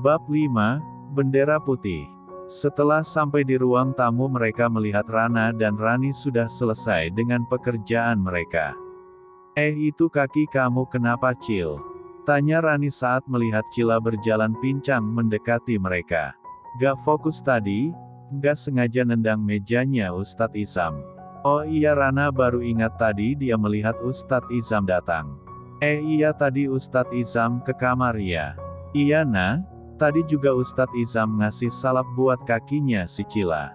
Bab 5, Bendera Putih. Setelah sampai di ruang tamu mereka melihat Rana dan Rani sudah selesai dengan pekerjaan mereka. Itu kaki kamu kenapa Cil? Tanya Rani saat melihat Cila berjalan pincang mendekati mereka. Gak fokus tadi? Gak sengaja nendang mejanya Ustadz Izam. Oh iya, Rana baru ingat tadi dia melihat Ustadz Izam datang. Iya tadi Ustadz Izam ke kamar ya. Iya nah, tadi juga Ustadz Izam ngasih salep buat kakinya si Cila.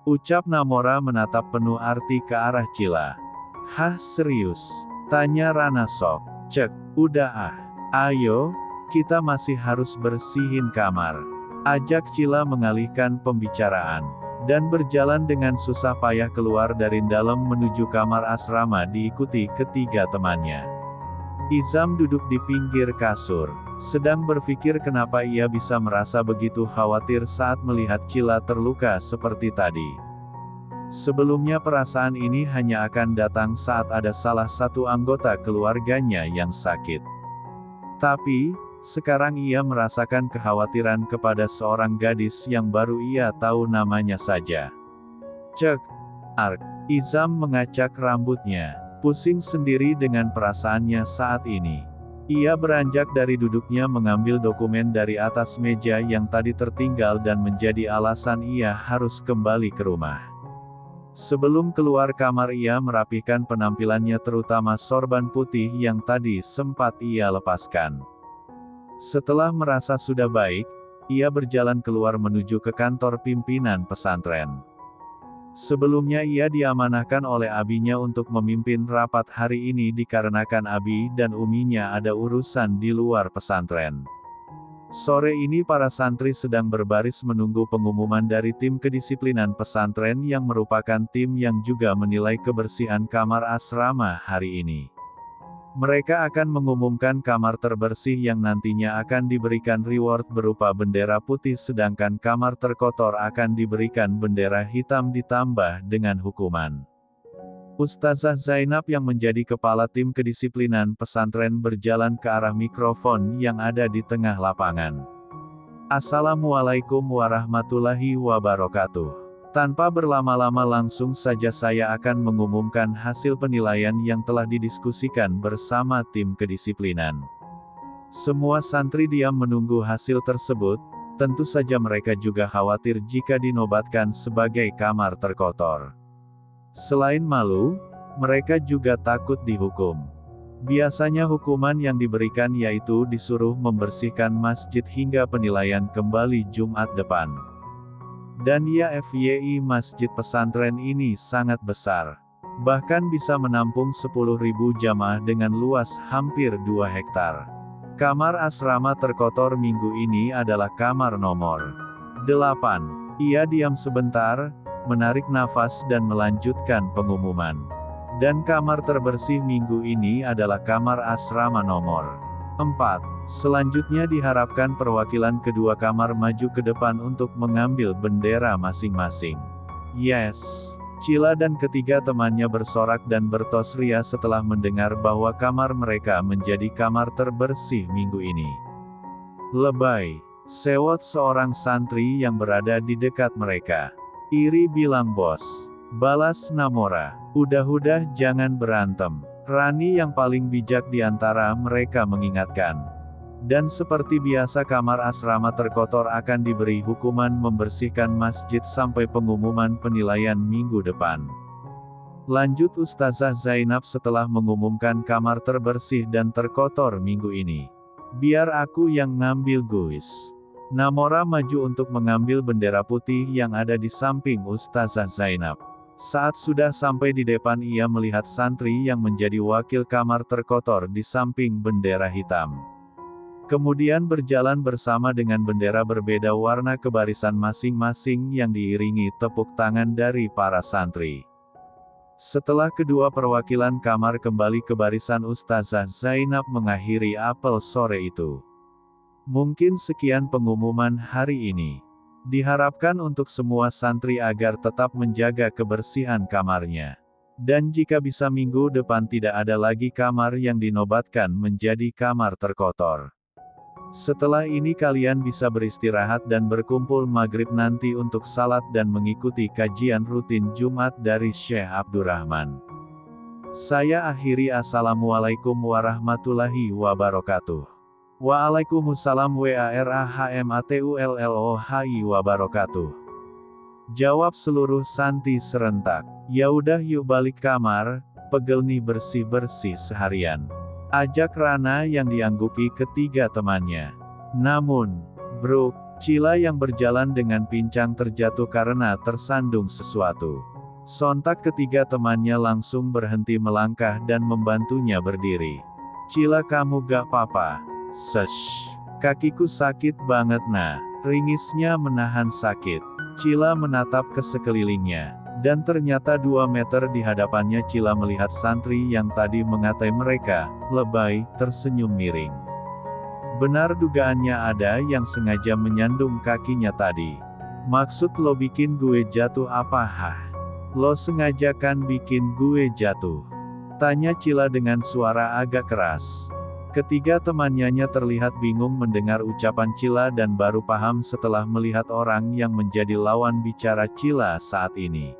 Ucap Namora menatap penuh arti ke arah Cila. Hah serius? Tanya Rana sok. Cek, udah ah. Ayo, kita masih harus bersihin kamar. Ajak Cila mengalihkan pembicaraan. Dan berjalan dengan susah payah keluar dari dalam menuju kamar asrama diikuti ketiga temannya. Izam duduk di pinggir kasur, sedang berpikir kenapa ia bisa merasa begitu khawatir saat melihat Cila terluka seperti tadi. Sebelumnya perasaan ini hanya akan datang saat ada salah satu anggota keluarganya yang sakit. Tapi, sekarang ia merasakan kekhawatiran kepada seorang gadis yang baru ia tahu namanya saja. Cek. Ark. Izam mengacak rambutnya. Pusing sendiri dengan perasaannya saat ini. Ia beranjak dari duduknya mengambil dokumen dari atas meja yang tadi tertinggal dan menjadi alasan ia harus kembali ke rumah. Sebelum keluar kamar ia merapihkan penampilannya terutama sorban putih yang tadi sempat ia lepaskan. Setelah merasa sudah baik, ia berjalan keluar menuju ke kantor pimpinan pesantren. Sebelumnya ia diamanahkan oleh abinya untuk memimpin rapat hari ini dikarenakan abi dan uminya ada urusan di luar pesantren. Sore ini para santri sedang berbaris menunggu pengumuman dari tim kedisiplinan pesantren yang merupakan tim yang juga menilai kebersihan kamar asrama hari ini. Mereka akan mengumumkan kamar terbersih yang nantinya akan diberikan reward berupa bendera putih sedangkan kamar terkotor akan diberikan bendera hitam ditambah dengan hukuman. Ustazah Zainab yang menjadi kepala tim kedisiplinan pesantren berjalan ke arah mikrofon yang ada di tengah lapangan. Assalamualaikum warahmatullahi wabarakatuh. Tanpa berlama-lama langsung saja saya akan mengumumkan hasil penilaian yang telah didiskusikan bersama tim kedisiplinan. Semua santri diam menunggu hasil tersebut, tentu saja mereka juga khawatir jika dinobatkan sebagai kamar terkotor. Selain malu, mereka juga takut dihukum. Biasanya hukuman yang diberikan yaitu disuruh membersihkan masjid hingga penilaian kembali Jumat depan. Dan ya FYI masjid pesantren ini sangat besar. Bahkan bisa menampung 10.000 jamaah dengan luas hampir 2 hektar. Kamar asrama terkotor minggu ini adalah kamar nomor 8. Ia diam sebentar, menarik nafas dan melanjutkan pengumuman. Dan kamar terbersih minggu ini adalah kamar asrama nomor 4. Selanjutnya diharapkan perwakilan kedua kamar maju ke depan untuk mengambil bendera masing-masing. Yes. Cila dan ketiga temannya bersorak dan bertos ria setelah mendengar bahwa kamar mereka menjadi kamar terbersih minggu ini. Lebay. Sewot seorang santri yang berada di dekat mereka. Iri bilang bos. Balas Namora. Udah-udah jangan berantem. Rani yang paling bijak di antara mereka mengingatkan. Dan seperti biasa kamar asrama terkotor akan diberi hukuman membersihkan masjid sampai pengumuman penilaian minggu depan. Lanjut Ustazah Zainab setelah mengumumkan kamar terbersih dan terkotor minggu ini. Biar aku yang ngambil guys. Namora maju untuk mengambil bendera putih yang ada di samping Ustazah Zainab. Saat sudah sampai di depan ia melihat santri yang menjadi wakil kamar terkotor di samping bendera hitam. Kemudian berjalan bersama dengan bendera berbeda warna ke barisan masing-masing yang diiringi tepuk tangan dari para santri. Setelah kedua perwakilan kamar kembali ke barisan Ustazah Zainab mengakhiri apel sore itu. Mungkin sekian pengumuman hari ini. Diharapkan untuk semua santri agar tetap menjaga kebersihan kamarnya. Dan jika bisa minggu depan tidak ada lagi kamar yang dinobatkan menjadi kamar terkotor. Setelah ini kalian bisa beristirahat dan berkumpul maghrib nanti untuk salat dan mengikuti kajian rutin Jumat dari Syekh Abdurrahman. Saya akhiri assalamualaikum warahmatullahi wabarakatuh. Waalaikumsalam warahmatullahi wabarakatuh. Jawab seluruh santri serentak. Yaudah yuk balik kamar, pegel nih bersih-bersih seharian. Ajak Rana yang dianggupi ketiga temannya. Namun, Bro, Cila yang berjalan dengan pincang terjatuh karena tersandung sesuatu. Sontak ketiga temannya langsung berhenti melangkah dan membantunya berdiri. Cila kamu gak apa-apa? Sesh. Kakiku sakit banget nah. Ringisnya menahan sakit. Cila menatap ke sekelilingnya. Dan ternyata 2 meter di hadapannya Cila melihat santri yang tadi mengatai mereka, lebay, tersenyum miring. Benar dugaannya ada yang sengaja menyandung kakinya tadi. Maksud lo bikin gue jatuh apa hah? Lo sengaja kan bikin gue jatuh? Tanya Cila dengan suara agak keras. Ketiga temannya terlihat bingung mendengar ucapan Cila dan baru paham setelah melihat orang yang menjadi lawan bicara Cila saat ini.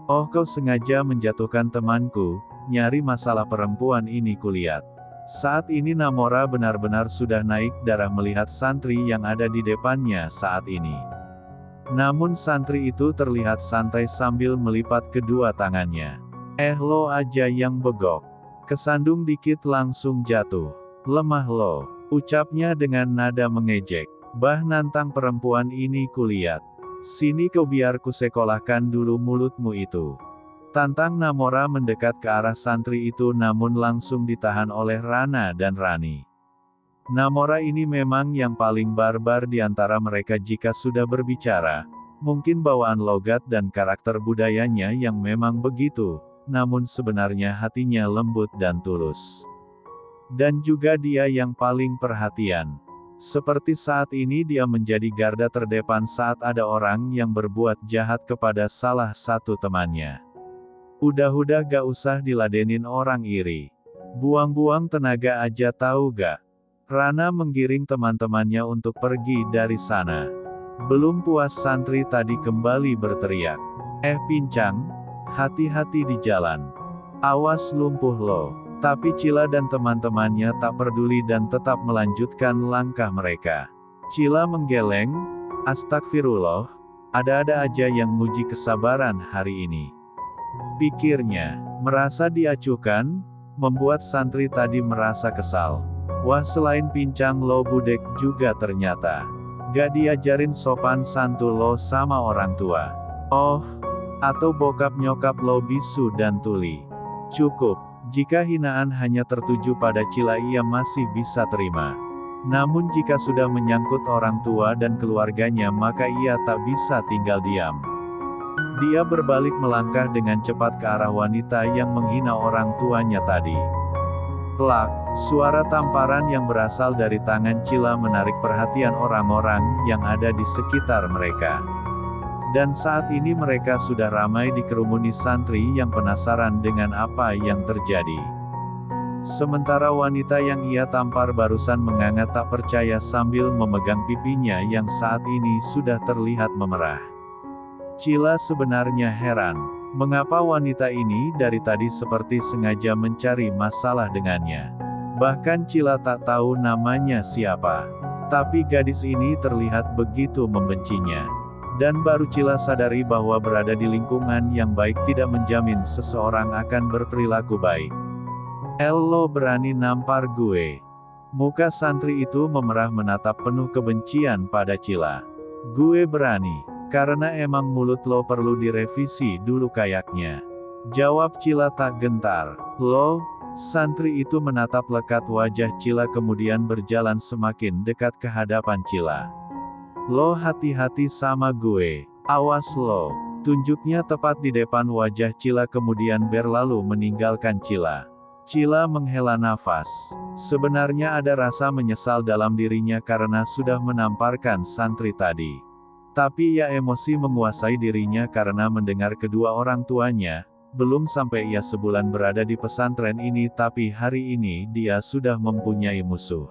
Oh kau sengaja menjatuhkan temanku, nyari masalah perempuan ini kulihat. Saat ini Namora benar-benar sudah naik darah melihat santri yang ada di depannya saat ini. Namun santri itu terlihat santai sambil melipat kedua tangannya. Lo aja yang begok. Kesandung dikit langsung jatuh. Lemah lo, ucapnya dengan nada mengejek. Bah nantang perempuan ini kulihat. Sini kau biar kusekolahkan dulu mulutmu itu. Tantang Namora mendekat ke arah santri itu namun langsung ditahan oleh Rana dan Rani. Namora ini memang yang paling barbar di antara mereka jika sudah berbicara. Mungkin bawaan logat dan karakter budayanya yang memang begitu, namun sebenarnya hatinya lembut dan tulus. Dan juga dia yang paling perhatian. Seperti saat ini dia menjadi garda terdepan saat ada orang yang berbuat jahat kepada salah satu temannya. Udah-udah gak usah diladenin orang iri. Buang-buang tenaga aja tahu gak? Rana menggiring teman-temannya untuk pergi dari sana. Belum puas santri tadi kembali berteriak. Pincang, hati-hati di jalan. Awas lumpuh lo. Tapi Cila dan teman-temannya tak peduli dan tetap melanjutkan langkah mereka. Cila menggeleng, astagfirullah, ada-ada aja yang muji kesabaran hari ini. Pikirnya, merasa diacuhkan, membuat santri tadi merasa kesal. Wah selain pincang lo budek juga ternyata. Gak diajarin sopan santun lo sama orang tua. Oh, atau bokap nyokap lo bisu dan tuli. Cukup. Jika hinaan hanya tertuju pada Cila ia masih bisa terima. Namun jika sudah menyangkut orang tua dan keluarganya maka ia tak bisa tinggal diam. Dia berbalik melangkah dengan cepat ke arah wanita yang menghina orang tuanya tadi. Plak, suara tamparan yang berasal dari tangan Cila menarik perhatian orang-orang yang ada di sekitar mereka. Dan saat ini mereka sudah ramai dikerumuni santri yang penasaran dengan apa yang terjadi. Sementara wanita yang ia tampar barusan menganga tak percaya sambil memegang pipinya yang saat ini sudah terlihat memerah. Cila sebenarnya heran, mengapa wanita ini dari tadi seperti sengaja mencari masalah dengannya. Bahkan Cila tak tahu namanya siapa. Tapi gadis ini terlihat begitu membencinya. Dan baru Cila sadari bahwa berada di lingkungan yang baik tidak menjamin seseorang akan berperilaku baik. Lo berani nampar gue? Muka santri itu memerah menatap penuh kebencian pada Cila. Gue berani, karena emang mulut lo perlu direvisi dulu kayaknya. Jawab Cila tak gentar. Lo? Santri itu menatap lekat wajah Cila kemudian berjalan semakin dekat ke hadapan Cila. Lo hati-hati sama gue. Awas lo. Tunjuknya tepat di depan wajah Cila kemudian berlalu meninggalkan Cila. Cila menghela nafas. Sebenarnya ada rasa menyesal dalam dirinya karena sudah menamparkan santri tadi. Tapi ia emosi menguasai dirinya karena mendengar kedua orang tuanya. Belum sampai ia sebulan berada di pesantren ini tapi hari ini dia sudah mempunyai musuh.